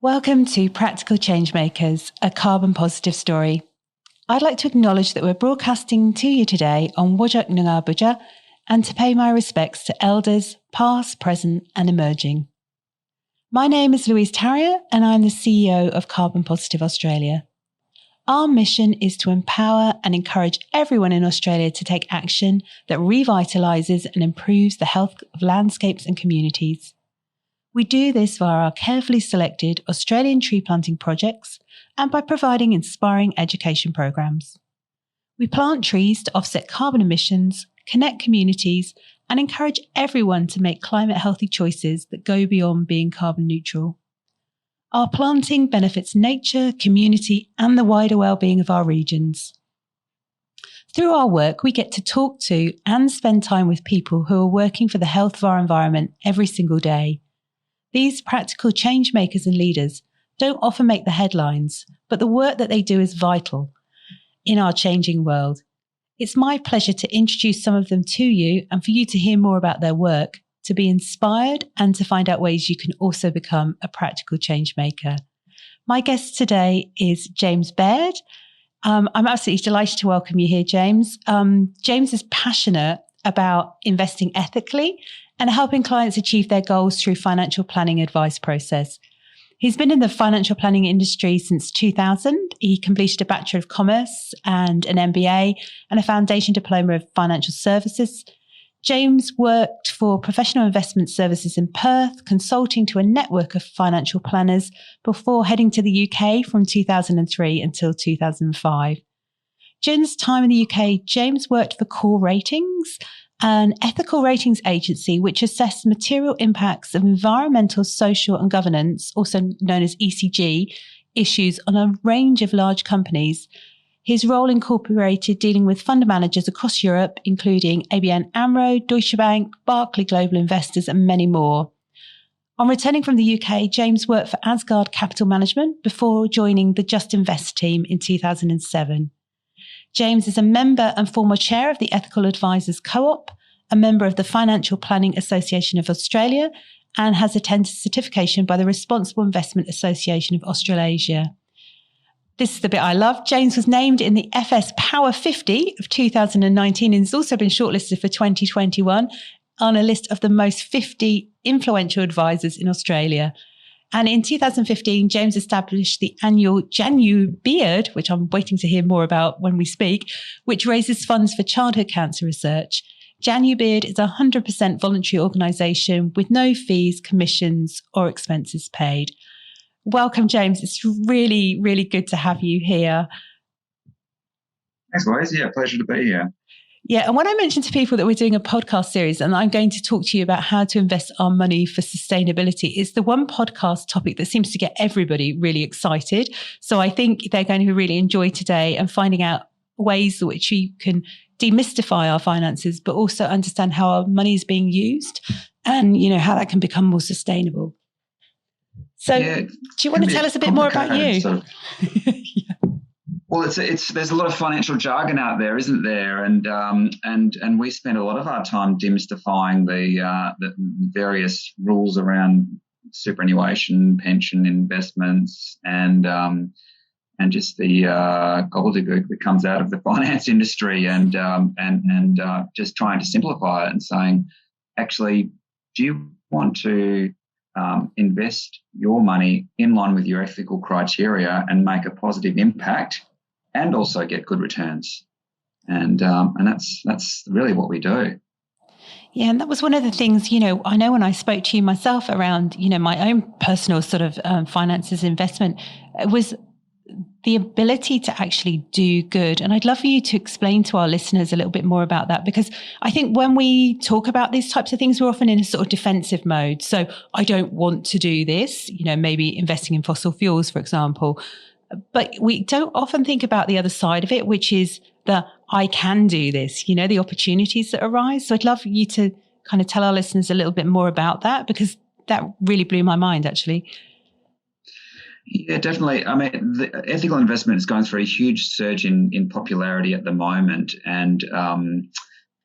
Welcome to Practical Changemakers, a carbon positive story. I'd like to acknowledge that we're broadcasting to you today on Wajak Noongar Boodja and to pay my respects to elders, past, present and emerging. My name is Louise and I'm the CEO of Carbon Positive Australia. Our mission is to empower and encourage everyone in Australia to take action that revitalises and improves the health of landscapes and communities. We do this via our carefully selected Australian tree planting projects and by providing inspiring education programs. We plant trees to offset carbon emissions, connect communities, and encourage everyone to make climate healthy choices that go beyond being carbon neutral. Our planting benefits nature, community, and the wider well-being of our regions. Through our work, we get to talk to and spend time with people who are working for the health of our environment every single day. These practical change makers and leaders don't often make the headlines, but the work that they do is vital in our changing world. It's my pleasure to introduce some of them to you and for you to hear more about their work, to be inspired and to find out ways you can also become a practical change maker. My guest today is James Baird. I'm absolutely delighted to welcome you here, James. James is passionate about investing ethically and helping clients achieve their goals through financial planning advice process. He's been in the financial planning industry since 2000. He completed a Bachelor of Commerce and an MBA and a Foundation Diploma of Financial Services. James worked for professional investment services in Perth, consulting to a network of financial planners before heading to the UK from 2003 until 2005. During his time in the UK, James worked for Core Ratings, an ethical ratings agency which assessed material impacts of environmental, social and governance, also known as ESG, issues on a range of large companies. His role incorporated dealing with fund managers across Europe, including ABN AMRO, Deutsche Bank, Barclays Global Investors and many more. On returning from the UK, James worked for Asgard Capital Management before joining the Just Invest team in 2007. James is a member and former chair of the Ethical Advisors Co-op, a member of the Financial Planning Association of Australia, and has attended certification by the Responsible Investment Association of Australasia. This is the bit I love. James was named in the FS Power 50 of 2019 and has also been shortlisted for 2021 on a list of the most 50 influential advisors in Australia. And in 2015, James established the annual Janu Beard, which I'm waiting to hear more about when we speak, which raises funds for childhood cancer research. Janu Beard is a 100% voluntary organisation with no fees, commissions or expenses paid. Welcome, James. It's really, really good to have you here. Thanks, Louise. Yeah, pleasure to be here. Yeah, and when I mentioned to people that we're doing a podcast series and I'm going to talk to you about how to invest our money for sustainability, it's the one podcast topic that seems to get everybody really excited. So I think they're going to really enjoy today and finding out ways in which we can demystify our finances, but also understand how our money is being used and, you know, how that can become more sustainable. So do you want to tell us a bit more about you? Sort of. Yeah. Well, there's a lot of financial jargon out there, isn't there? And we spend a lot of our time demystifying the various rules around superannuation, pension, investments, and just the gobbledygook that comes out of the finance industry, and just trying to simplify it and saying, actually, do you want to invest your money in line with your ethical criteria and make a positive impact, and also get good returns, and that's really what we do. Yeah, and that was one of the things, you know, I know when I spoke to you myself around, you know, my own personal sort of finances investment, it was the ability to actually do good. And I'd love for you to explain to our listeners a little bit more about that, because I think when we talk about these types of things, we're often in a sort of defensive mode. So I don't want to do this, you know, maybe investing in fossil fuels, for example. But we don't often think about the other side of it, which is the I can do this, you know, the opportunities that arise. So I'd love for you to kind of tell our listeners a little bit more about that, because that really blew my mind, actually. Yeah, definitely. I mean, the ethical investment is going through a huge surge in popularity at the moment, and a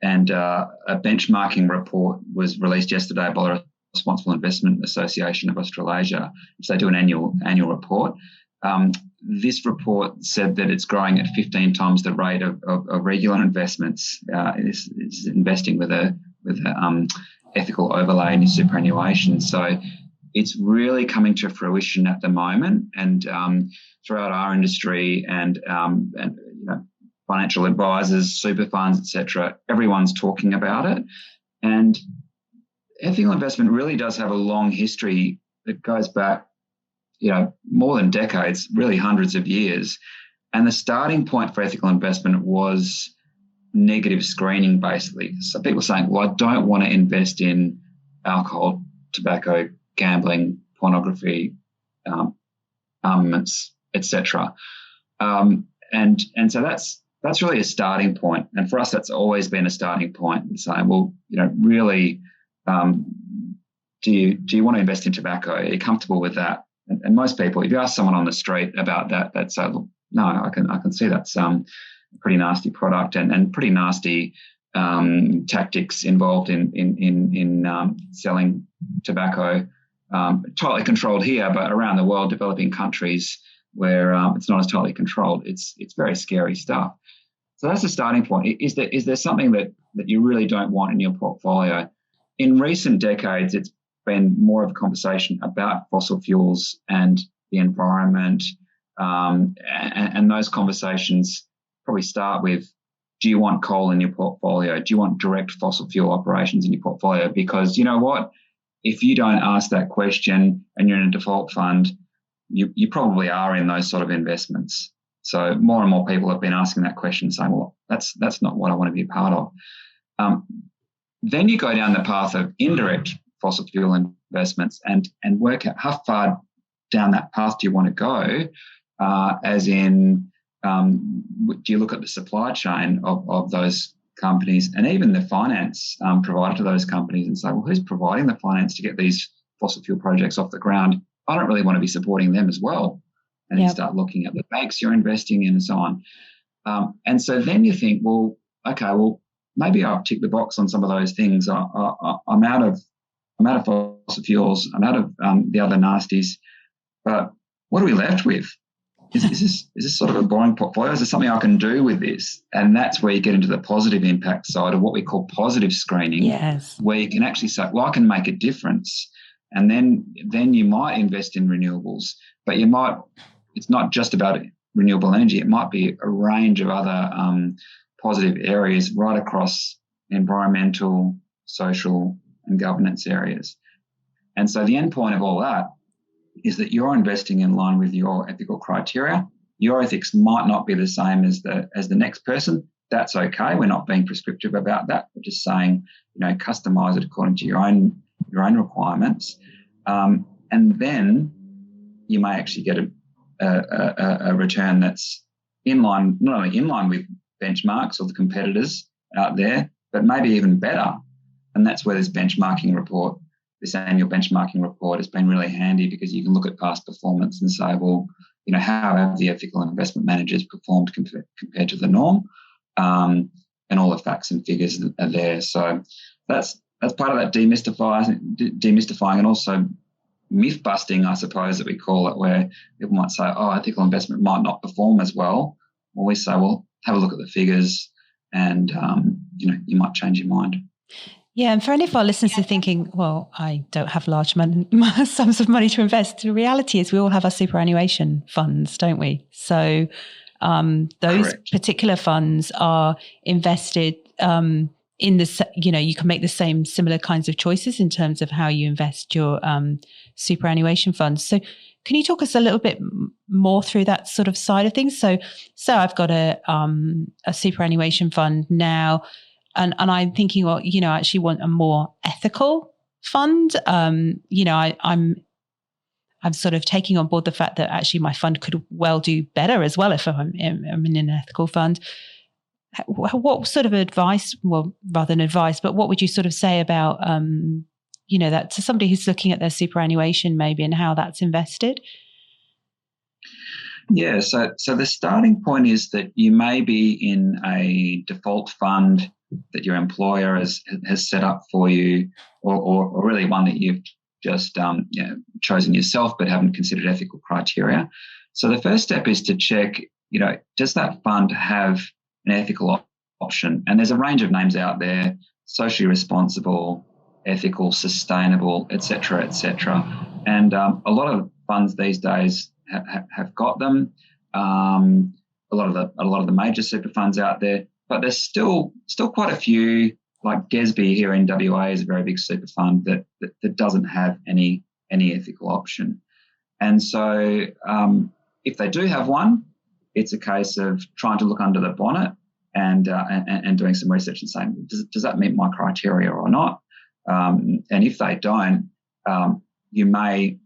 benchmarking report was released yesterday by Responsible Investment Association of Australasia, which they do an annual report. This report said that it's growing at 15 times the rate of regular investments. It's investing with a ethical overlay in your superannuation. So it's really coming to fruition at the moment, and throughout our industry and financial advisors, super funds, etc. Everyone's talking about it, and ethical investment really does have a long history that goes back, more than decades, really hundreds of years. And the starting point for ethical investment was negative screening, basically. So people saying, well, I don't want to invest in alcohol, tobacco, gambling, pornography, armaments, etc. And so that's really a starting point. And for us, that's always been a starting point in saying, well, really, do you want to invest in tobacco? Are you comfortable with that? And most people, if you ask someone on the street about that, they'd say, look, no, I can see that's a pretty nasty product and pretty nasty tactics involved in selling tobacco, tightly controlled here, but around the world, developing countries where it's not as tightly controlled, it's very scary stuff. So that's the starting point. Is there something that you really don't want in your portfolio? In recent decades, it's been more of a conversation about fossil fuels and the environment, and those conversations probably start with, do you want coal in your portfolio? Do you want direct fossil fuel operations in your portfolio? Because you know what? If you don't ask that question and you're in a default fund, you probably are in those sort of investments. So more and more people have been asking that question, saying, well, that's not what I want to be a part of. Then you go down the path of indirect fossil fuel investments and work out how far down that path do you want to go, as in, do you look at the supply chain of those companies and even the finance provided to those companies and say, well, who's providing the finance to get these fossil fuel projects off the ground? I don't really want to be supporting them as well. And you start looking at the banks you're investing in and so on. And so then you think, well, okay, well, maybe I'll tick the box on some of those things. I'm out of fossil fuels. I'm out of the other nasties. But what are we left with? Is this sort of a boring portfolio? Is there something I can do with this? And that's where you get into the positive impact side of what we call positive screening. Yes. Where you can actually say, well, I can make a difference. And then you might invest in renewables, but it's not just about renewable energy. It might be a range of other positive areas right across environmental, social, and governance areas. And so the end point of all that is that you're investing in line with your ethical criteria. Your ethics might not be the same as the next person. That's okay. We're not being prescriptive about that. We're just saying, customize it according to your own requirements. And then you may actually get a return that's not only in line with benchmarks or the competitors out there, but maybe even better. And that's where this annual benchmarking report has been really handy, because you can look at past performance and say, well, how have the ethical investment managers performed compared to the norm? And all the facts and figures are there. So that's part of that demystifying and also myth busting, I suppose, that we call it, where people might say, oh, ethical investment might not perform as well. Well, we say, well, have a look at the figures and, you might change your mind. Yeah, and for any of our listeners who are thinking, well, I don't have large sums of money to invest, the reality is we all have our superannuation funds, don't we? So those Correct. Particular funds are invested in you can make the similar kinds of choices in terms of how you invest your superannuation funds. So can you talk us a little bit more through that sort of side of things? So I've got a superannuation fund now, and I'm thinking, well, I actually want a more ethical fund. I'm sort of taking on board the fact that actually my fund could well do better as well if I'm in an ethical fund. What sort of advice, well, rather than advice, but what would you sort of say about, that to somebody who's looking at their superannuation maybe and how that's invested? Yeah, so the starting point is that you may be in a default fund that your employer has set up for you, or really one that you've just chosen yourself but haven't considered ethical criteria. So the first step is to check, does that fund have an ethical option? And there's a range of names out there: socially responsible, ethical, sustainable, et cetera, et cetera. And a lot of funds these days have got them. A lot of the major super funds out there, but there's still quite a few. Like GESB here in WA is a very big super fund that doesn't have any ethical option. And so if they do have one, it's a case of trying to look under the bonnet and doing some research and saying, does that meet my criteria or not? And if they don't, you may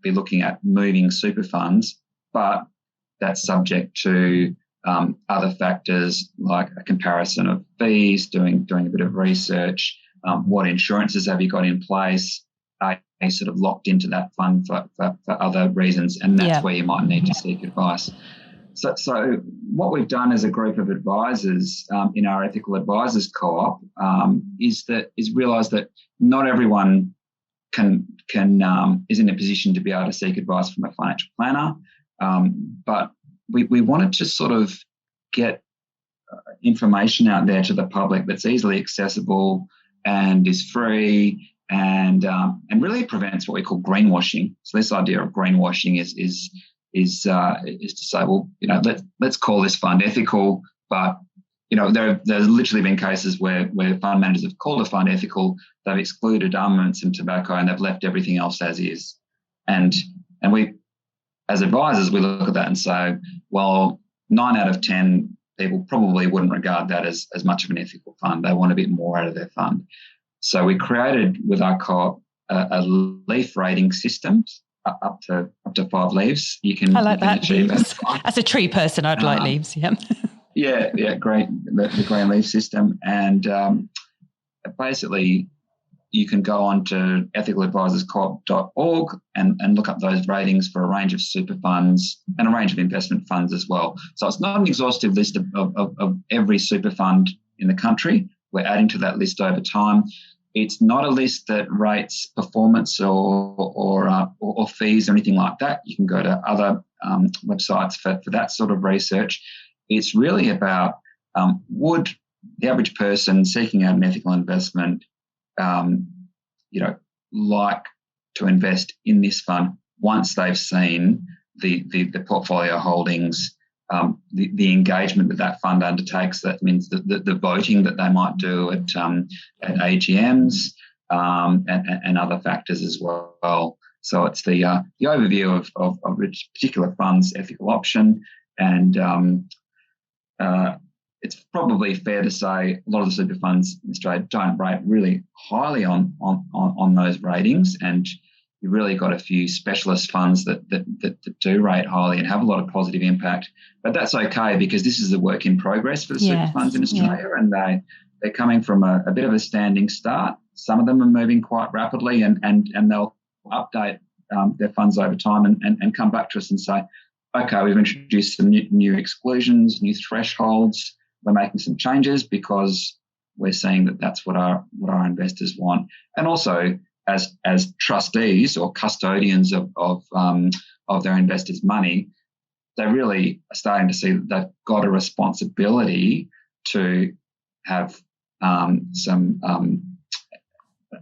be looking at moving super funds, but that's subject to other factors like a comparison of fees, doing a bit of research, what insurances have you got in place, are you sort of locked into that fund for other reasons, and that's where you might need to seek advice. So what we've done as a group of advisors in our Ethical Advisors Co-op is realise that not everyone is in a position to be able to seek advice from a financial planner, but we wanted to sort of get information out there to the public that's easily accessible and is free and really prevents what we call greenwashing. So this idea of greenwashing is to say, well, let's call this fund ethical, but there's literally been cases where fund managers have called a fund ethical, they've excluded armaments and tobacco, and they've left everything else as is. And we, as advisors, we look at that and say, well, 9 out of 10 people probably wouldn't regard that as much of an ethical fund. They want a bit more out of their fund. So we created with our co-op a leaf rating system up to 5 leaves. You can, I like that. Achieve as a tree person, I'd like leaves. Yeah. Yeah, great. The green leaf system. And basically you can go on to ethicaladvisorscoop.org and look up those ratings for a range of super funds and a range of investment funds as well. So it's not an exhaustive list of every super fund in the country. We're adding to that list over time. It's not a list that rates performance or fees or anything like that. You can go to other websites for that sort of research. It's really about would the average person seeking out an ethical investment like to invest in this fund once they've seen the portfolio holdings, the engagement that fund undertakes. That means the voting that they might do at AGMs and other factors as well. So it's the overview of which particular fund's ethical option, and it's probably fair to say a lot of the super funds in Australia don't rate really highly on those ratings, and you've really got a few specialist funds that do rate highly and have a lot of positive impact. But that's okay, because this is a work in progress for the super funds in Australia, and they're coming from a bit of a standing start. Some of them are moving quite rapidly, and they'll update their funds over time and come back to us and say, okay, we've introduced some new exclusions, new thresholds. We're making some changes because we're seeing that that's what our investors want. And also, as trustees or custodians of their investors' money, they really are starting to see that they've got a responsibility to have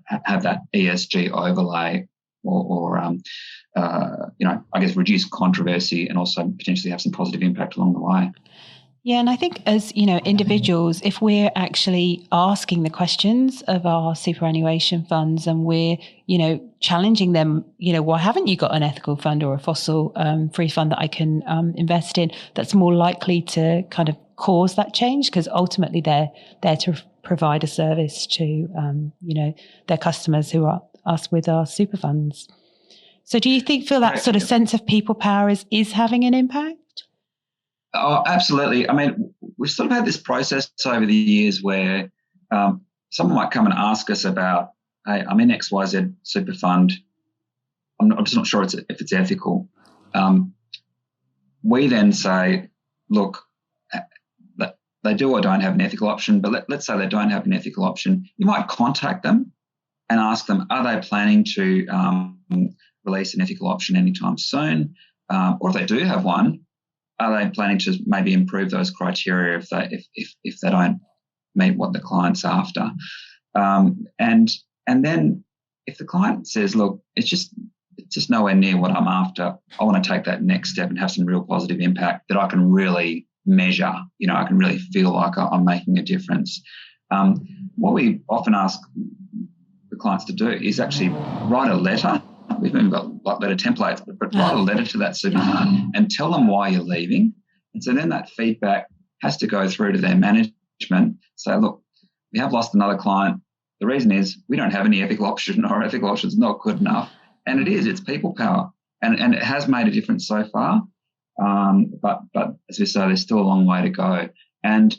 have that ESG overlay, or I guess reduce controversy and also potentially have some positive impact along the way. Yeah, and I think as, individuals, if we're actually asking the questions of our superannuation funds and we're, challenging them, why haven't you got an ethical fund or a fossil free fund that I can invest in, that's more likely to kind of cause that change, because ultimately they're there to provide a service to, their customers who are us with our super funds. So do you feel that sort of sense of people power is having an impact? Oh, absolutely. I mean, we've sort of had this process over the years where someone might come and ask us about, hey, I'm in XYZ super fund. I'm just not sure if it's ethical. We then say, look, they do or don't have an ethical option, but let's say they don't have an ethical option, you might contact them and ask them, are they planning to release an ethical option anytime soon? Or if they do have one, are they planning to maybe improve those criteria if they don't meet what the client's after? And then if the client says, look, it's just nowhere near what I'm after, I want to take that next step and have some real positive impact that I can really measure, I can really feel like I'm making a difference. What we often ask the clients to do is actually write a letter. We've even got like letter templates, but write a letter to that super fund and tell them why you're leaving. And so then that feedback has to go through to their management. Say, look, we have lost another client. The reason is we don't have any ethical option, or ethical option is not good enough. And it's people power. And it has made a difference so far. But as we say, there's still a long way to go. And,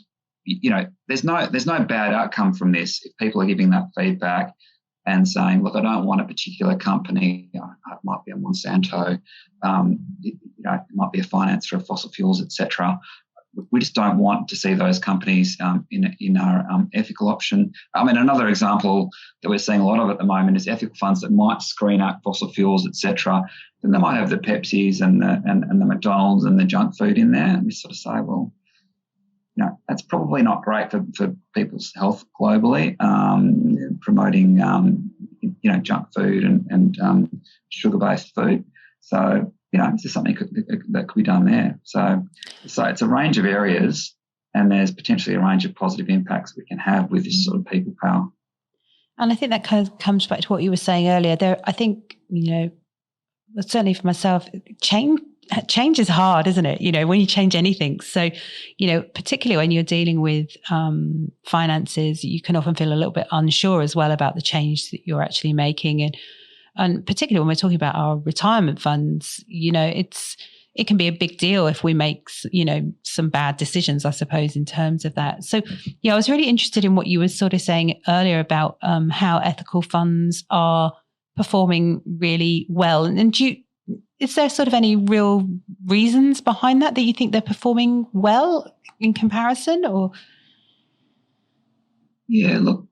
there's no bad outcome from this if people are giving that feedback and saying, look, I don't want a particular company. It might be a Monsanto, it might be a financer of fossil fuels, etc. We just don't want to see those companies in our ethical option. I mean, another example that we're seeing a lot of at the moment is ethical funds that might screen out fossil fuels, etc. Then they might have the Pepsis and the McDonald's and the junk food in there. And we sort of say, well, that's probably not great for people's health globally, promoting, junk food and sugar-based food. So, is there something that could be done there? So it's a range of areas, and there's potentially a range of positive impacts we can have with this sort of people power. And I think that kind of comes back to what you were saying earlier. I think, certainly for myself, change is hard, isn't it? When you change anything. So, particularly when you're dealing with finances, you can often feel a little bit unsure as well about the change that you're actually making. And particularly when we're talking about our retirement funds, it can be a big deal if we make, some bad decisions, I suppose, in terms of that. So, I was really interested in what you were sort of saying earlier about how ethical funds are performing really well. And is there sort of any real reasons behind that you think they're performing well in comparison, or? Yeah, look,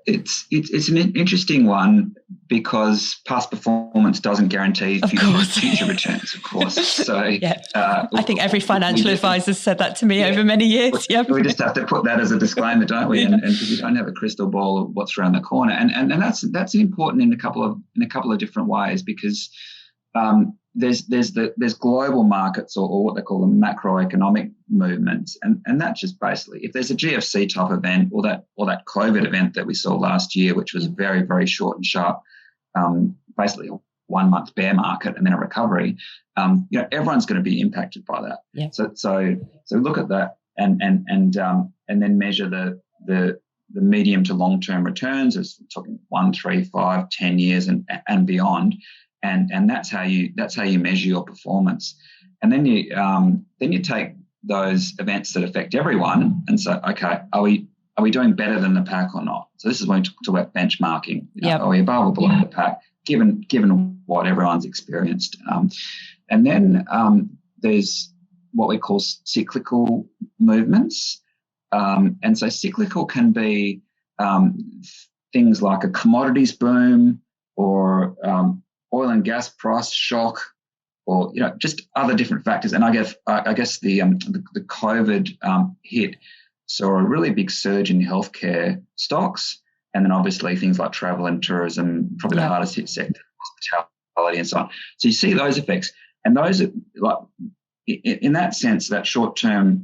it's an interesting one because past performance doesn't guarantee future returns, of course. So yeah. I think every financial advisor said that to me over many years. We just have to put that as a disclaimer, don't we? And because we don't have a crystal ball of what's around the corner, and that's important in a couple of different ways, because there's global markets or what they call the macroeconomic movements, and that just basically, if there's a GFC type event or that COVID event that we saw last year, which was very, very short and sharp, basically a 1 month bear market and then a recovery, everyone's going to be impacted by that. Yeah. So look at that and then measure the medium to long term returns, as talking 1, 3, 5, 10 years and beyond. And that's how you measure your performance. And then you take those events that affect everyone and say, okay, are we doing better than the pack or not? So this is when we talk about benchmarking. Are we above or below the pack, given what everyone's experienced? And then there's what we call cyclical movements. And so cyclical can be things like a commodities boom or oil and gas price shock, or just other different factors. And I guess the COVID hit saw a really big surge in healthcare stocks, and then obviously things like travel and tourism, probably the hardest hit sector, hospitality and so on. So you see those effects, and those are like in that sense, that short term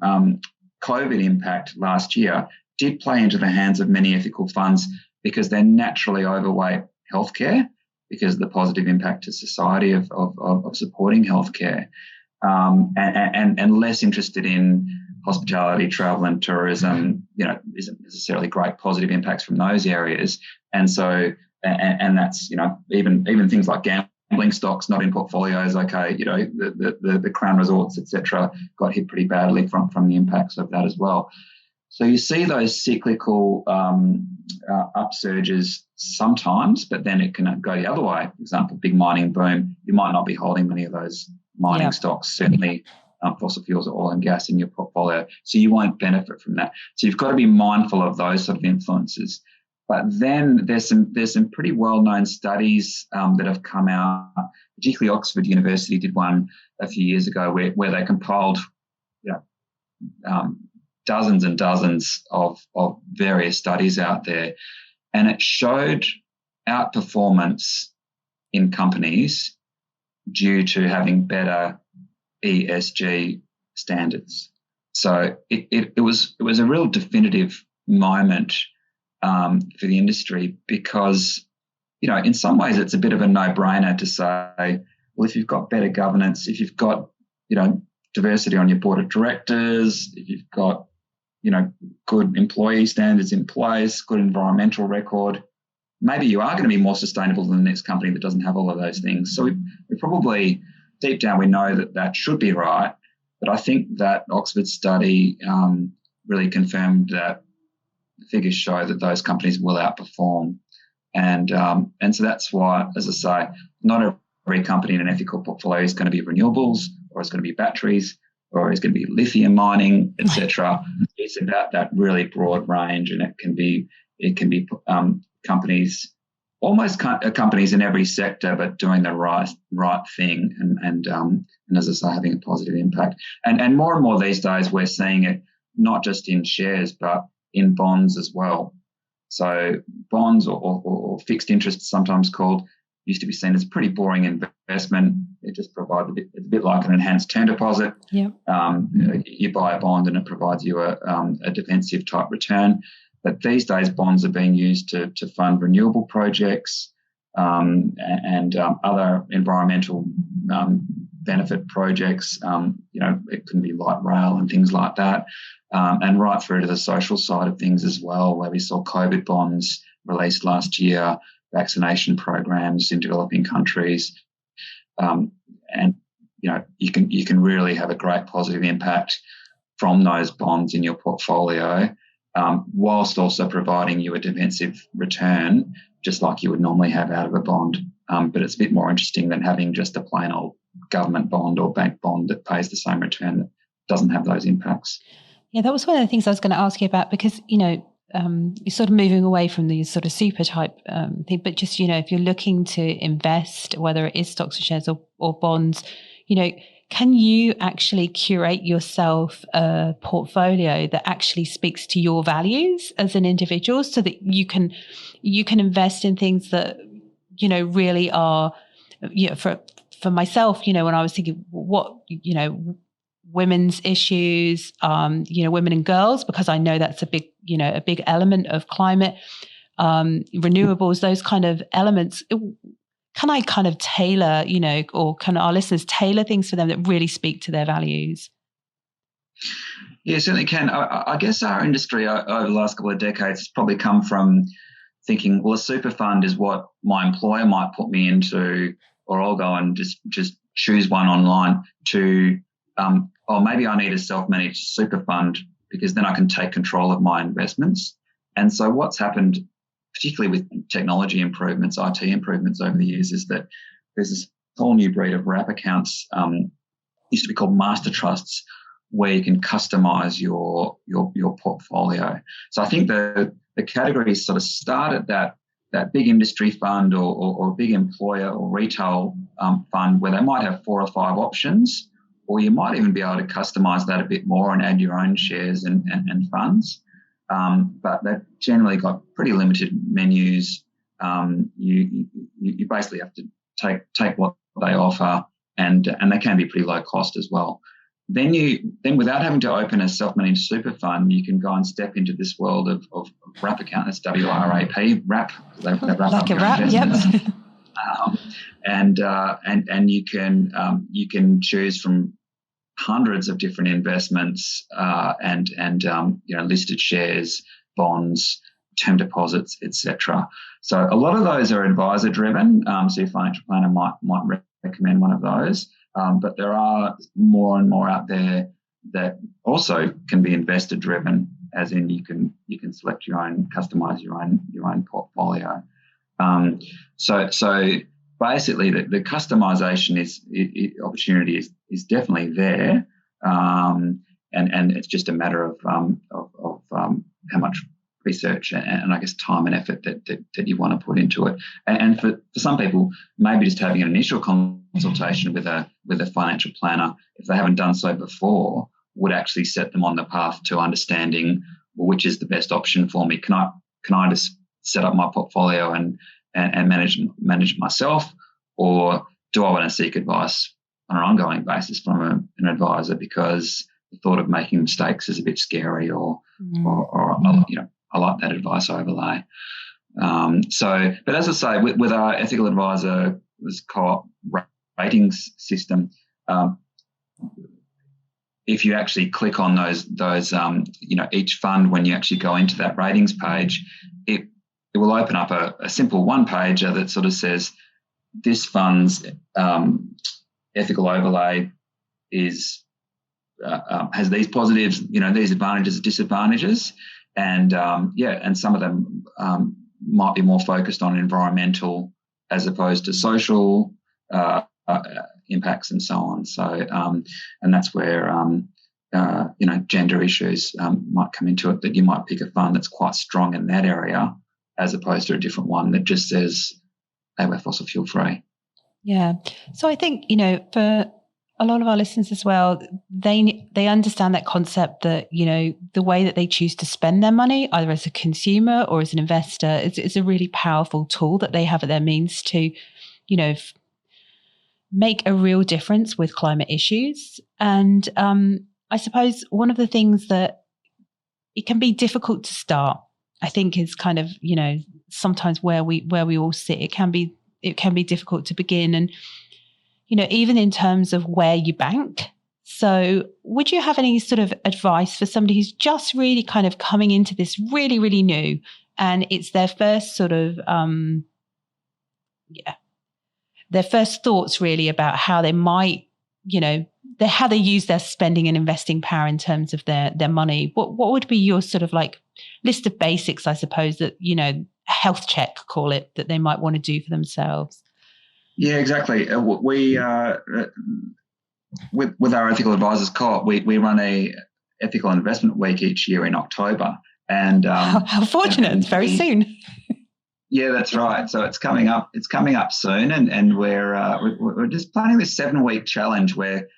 COVID impact last year did play into the hands of many ethical funds because they're naturally overweight healthcare, because of the positive impact to society of supporting healthcare, and less interested in hospitality, travel and tourism, isn't necessarily great positive impacts from those areas. And so, and that's, even things like gambling stocks not in portfolios, okay, the Crown Resorts, etc., got hit pretty badly from the impacts of that as well. So you see those cyclical upsurges sometimes, but then it can go the other way. For example, big mining boom, you might not be holding many of those mining stocks, certainly fossil fuels or oil and gas in your portfolio. So you won't benefit from that. So you've got to be mindful of those sort of influences. But then there's some pretty well-known studies that have come out. Particularly Oxford University did one a few years ago where they compiled dozens and dozens of various studies out there, and it showed outperformance in companies due to having better ESG standards. So it was a real definitive moment for the industry because, in some ways it's a bit of a no-brainer to say, well, if you've got better governance, if you've got, diversity on your board of directors, if you've got, good employee standards in place, good environmental record, maybe you are going to be more sustainable than the next company that doesn't have all of those things. So we probably, deep down, we know that should be right. But I think that Oxford study really confirmed that the figures show that those companies will outperform. And so that's why, as I say, not every company in an ethical portfolio is going to be renewables, or it's going to be batteries, or it's going to be lithium mining, etc. It's about that really broad range, and it can be companies, almost companies in every sector, but doing the right thing, and as I say, having a positive impact. And more these days, we're seeing it not just in shares, but in bonds as well. So bonds or fixed interest, sometimes called, used to be seen as a pretty boring investment. It just provides it's a bit like an enhanced term deposit. Yeah. You buy a bond and it provides you a defensive type return. But these days, bonds are being used to fund renewable projects and other environmental benefit projects. It can be light rail and things like that, and right through to the social side of things as well, where we saw COVID bonds released last year, vaccination programs in developing countries, and you can really have a great positive impact from those bonds in your portfolio, whilst also providing you a defensive return, just like you would normally have out of a bond. But it's a bit more interesting than having just a plain old government bond or bank bond that pays the same return that doesn't have those impacts. Yeah, that was one of the things I was going to ask you about, because, you're sort of moving away from the sort of super type thing, but just, if you're looking to invest, whether it is stocks or shares or bonds, can you actually curate yourself a portfolio that actually speaks to your values as an individual, so that you can invest in things that, really are, for myself, when I was thinking what, women's issues, women and girls, because I know that's a big element of climate, renewables, those kind of elements. Can I kind of tailor, or can our listeners tailor things for them that really speak to their values? Yeah, certainly can. I guess our industry over the last couple of decades has probably come from thinking, well, a super fund is what my employer might put me into, or I'll go and just choose one online, to maybe I need a self-managed super fund because then I can take control of my investments. And so what's happened, particularly with technology improvements, IT improvements over the years, is that there's this whole new breed of wrap accounts, used to be called master trusts, where you can customize your portfolio. So I think the categories sort of start at that big industry fund or big employer or retail fund, where they might have 4 or 5 options, or you might even be able to customize that a bit more and add your own shares and funds. But they've generally got pretty limited menus. You basically have to take what they offer, and they can be pretty low cost as well. Then without having to open a self-managed super fund, you can go and step into this world of wrap account. That's WRAP, wrap. They wrap like a wrap, yep. And you can choose from hundreds of different investments and listed shares, bonds, term deposits, etc. So a lot of those are advisor driven. So your financial planner might recommend one of those. But there are more and more out there that also can be investor driven, as in you can select your own, customize your own portfolio. So basically the customization opportunity is definitely there. and it's just a matter of how much research and I guess time and effort that you want to put into it. And for some people, maybe just having an initial consultation with a financial planner, if they haven't done so before, would actually set them on the path to understanding, well, which is the best option for me. Can I just set up my portfolio and manage it myself, or do I want to seek advice on an ongoing basis from an advisor, because the thought of making mistakes is a bit scary, or I like that advice overlay. But as I say, with our ethical advisor co-op ratings system, if you actually click on those each fund, when you actually go into that ratings page, it will open up a simple one pager that sort of says this fund's ethical overlay is has these positives, these advantages, disadvantages, and some of them might be more focused on environmental as opposed to social impacts and so on. So, and that's where gender issues might come into it. That you might pick a fund that's quite strong in that area, as opposed to a different one that just says, hey, we're fossil fuel free. Yeah. So I think, for a lot of our listeners as well, they understand that concept that, the way that they choose to spend their money, either as a consumer or as an investor, is a really powerful tool that they have at their means to, make a real difference with climate issues. And I suppose one of the things that it can be difficult to start, I think, is kind of, sometimes where we all sit, it can be difficult to begin. And, even in terms of where you bank. So would you have any sort of advice for somebody who's just really kind of coming into this really, really new, and it's their first sort of, their first thoughts really about how they might, how they use their spending and investing power in terms of their money? What would be your sort of like list of basics, I suppose, that, health check, call it, that they might want to do for themselves? Yeah, exactly. We with our ethical advisors co-op, we run a ethical investment week each year in October, and how fortunate! It's very soon. Yeah, that's right. So it's coming up. It's coming up soon, and we're just planning this 7-week challenge where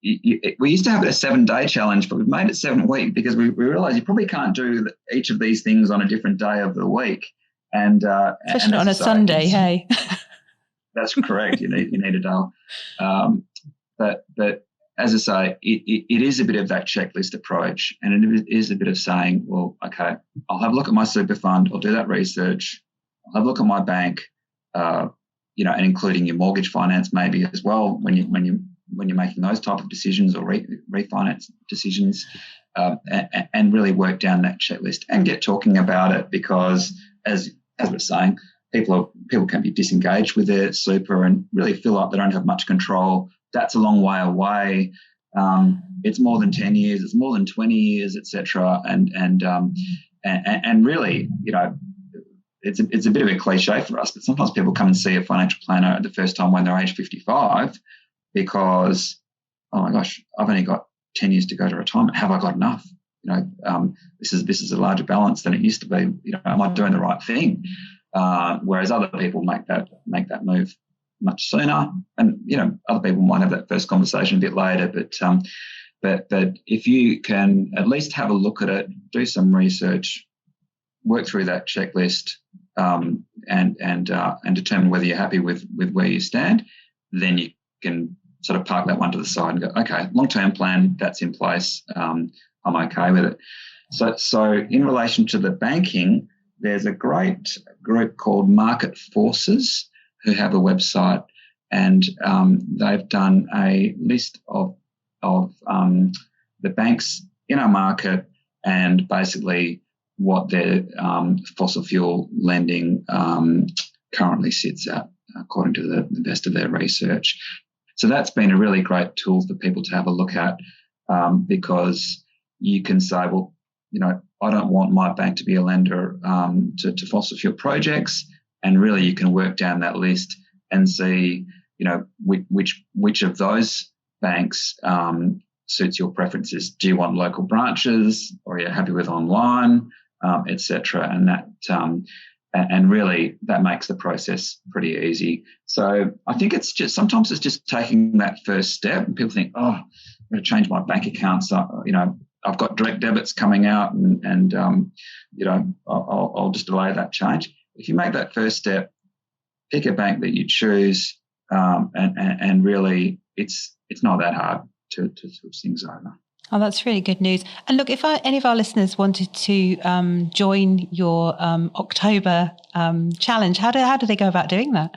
we used to have it a 7-day challenge, but we've made it 7 weeks because we realised you probably can't do each of these things on a different day of the week, and especially on a Sunday. Hey. That's correct. You need a day. But as I say, it is a bit of that checklist approach, and it is a bit of saying, well, okay, I'll have a look at my super fund, I'll do that research, I'll have a look at my bank, and including your mortgage finance maybe as well when you're making those type of decisions or refinance decisions, and really work down that checklist and get talking about it, because as we're saying, people can be disengaged with their super and really feel like they don't have much control. That's a long way away. It's more than 10 years. It's more than 20 years, etc. And really, it's a bit of a cliche for us, but sometimes people come and see a financial planner the first time when they're age 55 because, oh my gosh, I've only got 10 years to go to retirement. Have I got enough? This is a larger balance than it used to be. Am I doing the right thing? Whereas other people make that move much sooner, and other people might have that first conversation a bit later. But if you can at least have a look at it, do some research, work through that checklist, and determine whether you're happy with where you stand, then you can sort of park that one to the side and go, okay, long-term plan, that's in place. I'm okay with it. So in relation to the banking, there's a great group called Market Forces who have a website, and they've done a list of the banks in our market and basically what their fossil fuel lending currently sits at, according to the best of their research. So that's been a really great tool for people to have a look at, because you can say, well, I don't want my bank to be a lender to fossil fuel projects, and really you can work down that list and see, which of those banks suits your preferences. Do you want local branches, or are you happy with online, etc.? And that and really that makes the process pretty easy. So I think sometimes it's just taking that first step. And people think, oh, I'm going to change my bank account. So, I've got direct debits coming out, and I'll just delay that change. If you make that first step, pick a bank that you choose, and really it's not that hard to switch things over. Oh, that's really good news. And look, if any of our listeners wanted to join your October challenge, how do they go about doing that?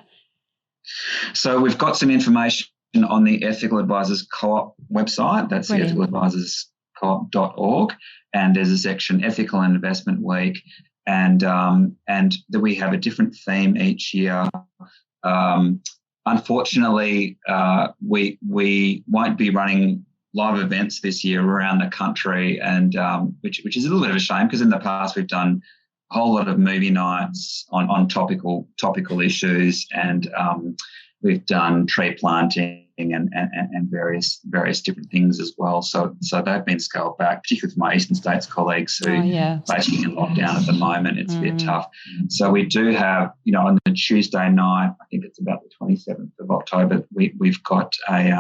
So we've got some information on the Ethical Advisors Co-op website. That's the ethicaladvisorscoop.org, and there's a section Ethical and Investment Week, and that we have a different theme each year. Unfortunately, we won't be running live events this year around the country, and which is a little bit of a shame, because in the past we've done a whole lot of movie nights on topical issues, and we've done tree planting and various different things as well. So they've been scaled back, particularly for my Eastern States colleagues who are basically in lockdown at the moment. It's a bit tough. So we do have, on the Tuesday night, I think it's about the 27th of October, we've got a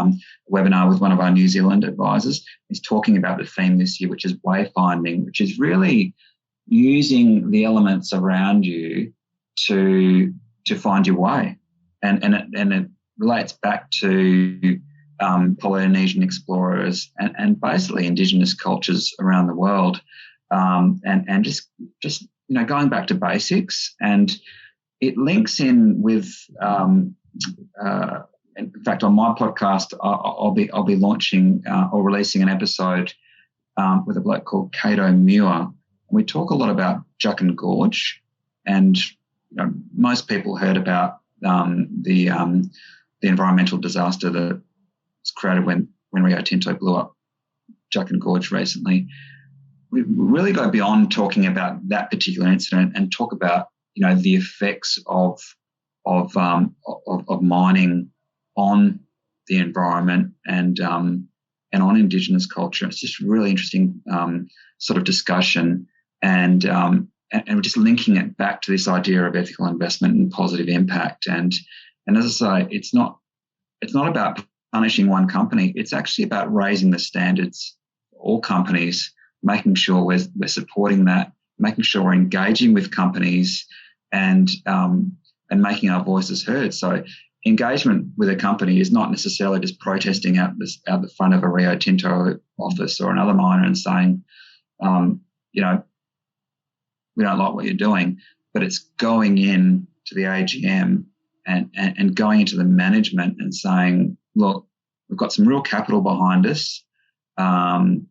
webinar with one of our New Zealand advisors. He's talking about the theme this year, which is wayfinding, which is really using the elements around you to find your way. And it relates back to Polynesian explorers and basically Indigenous cultures around the world, and just going back to basics. And it links in with, in fact, on my podcast, I'll be launching or releasing an episode with a bloke called Cato Muir. We talk a lot about Juck and Gorge, and most people heard about the environmental disaster that was created when Rio Tinto blew up Juck and Gorge recently. We really go beyond talking about that particular incident and talk about the effects of mining on the environment and on Indigenous culture. It's just really interesting sort of discussion, and we're just linking it back to this idea of ethical investment and positive impact. And as I say, it's not about punishing one company. It's actually about raising the standards for all companies, making sure we're supporting that, making sure we're engaging with companies, and making our voices heard. So engagement with a company is not necessarily just protesting out the front of a Rio Tinto office or another miner and saying, we don't like what you're doing, but it's going in to the AGM and going into the management and saying, look, we've got some real capital behind us. The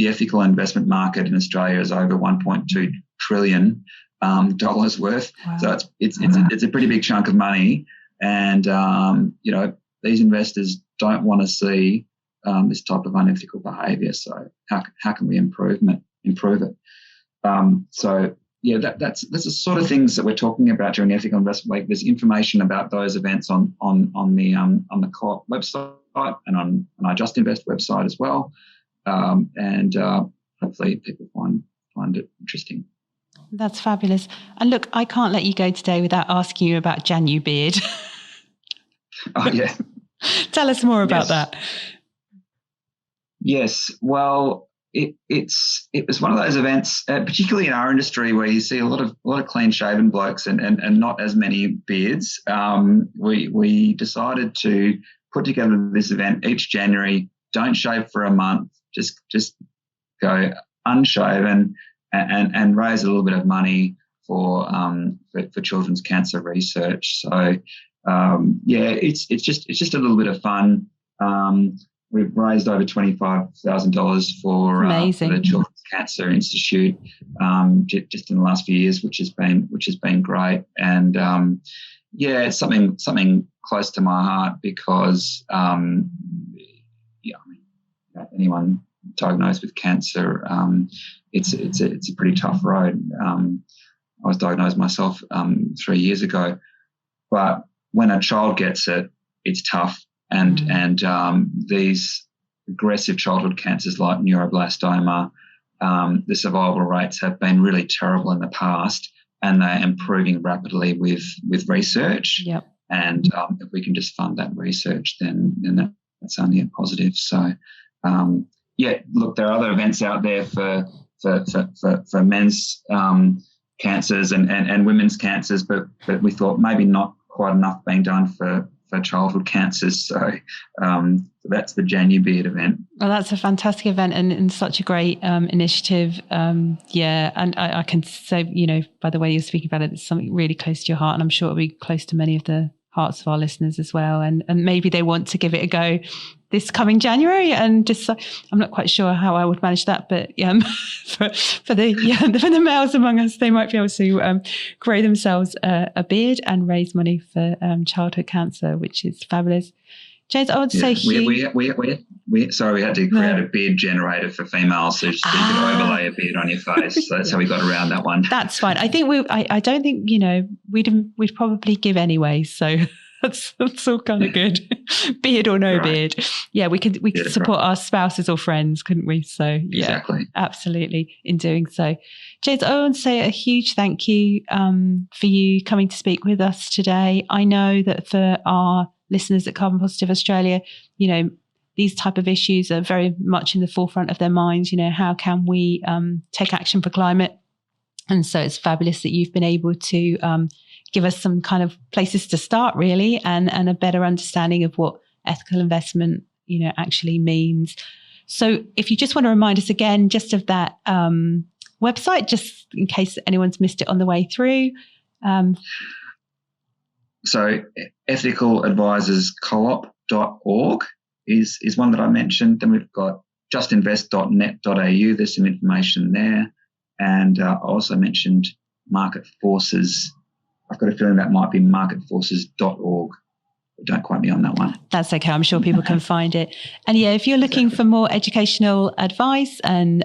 ethical investment market in Australia is over $1.2 trillion worth. Wow. So it's a pretty big chunk of money, and these investors don't want to see this type of unethical behaviour. So how can we improve it? That's the sort of things that we're talking about during Ethical Investment Week. There's information about those events on the Co-op website and on our Just Invest website as well, and hopefully people find it interesting. That's fabulous. And look, I can't let you go today without asking you about Janu Beard. Oh yeah, tell us more about that. Yes, well, it was one of those events, particularly in our industry, where you see a lot of clean shaven blokes and not as many beards. We decided to put together this event each January. Don't shave for a month. Just go unshaven and raise a little bit of money for children's cancer research. So it's just a little bit of fun. We've raised over $25,000 for the Children's Cancer Institute just in the last few years, which has been great. And it's something close to my heart because anyone diagnosed with cancer, it's a pretty tough road. I was diagnosed myself 3 years ago, but when a child gets it, it's tough. And these aggressive childhood cancers like neuroblastoma, the survival rates have been really terrible in the past, and they're improving rapidly with research. Yep. And if we can just fund that research, then that's only a positive. So, look, there are other events out there for men's cancers and women's cancers, but we thought maybe not quite enough being done for childhood cancers. So that's the Janu Beard event. Well, that's a fantastic event and such a great initiative. And I can say, by the way you're speaking about it, it's something really close to your heart, and I'm sure it'll be close to many of the hearts of our listeners as well. And maybe they want to give it a go this coming January, and just I'm not quite sure how I would manage that, but for the males among us, they might be able to grow themselves a beard and raise money for childhood cancer, which is fabulous. James, I would say we had to create a beard generator for females, so you could overlay a beard on your face. So that's how we got around that one. That's fine. I think I don't think we'd probably give anyway, so that's all kind of good. Beard or no beard, we could support our spouses or friends, couldn't we? So exactly, absolutely. In doing so, James, I want to say a huge thank you for you coming to speak with us today. I know that for our listeners at Carbon Positive Australia, these type of issues are very much in the forefront of their minds. How can we take action for climate? And so it's fabulous that you've been able to give us some kind of places to start, really, and a better understanding of what ethical investment, actually means. So if you just want to remind us again just of that website, just in case anyone's missed it on the way through. So ethicaladvisorscoop.org is one that I mentioned. Then we've got justinvest.net.au. There's some information there. And I also mentioned Market Forces. I've got a feeling that might be marketforces.org. Don't quote me on that one. That's okay. I'm sure people can find it. And if you're looking for more educational advice and,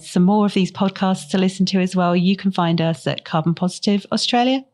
some more of these podcasts to listen to as well, you can find us at Carbon Positive Australia.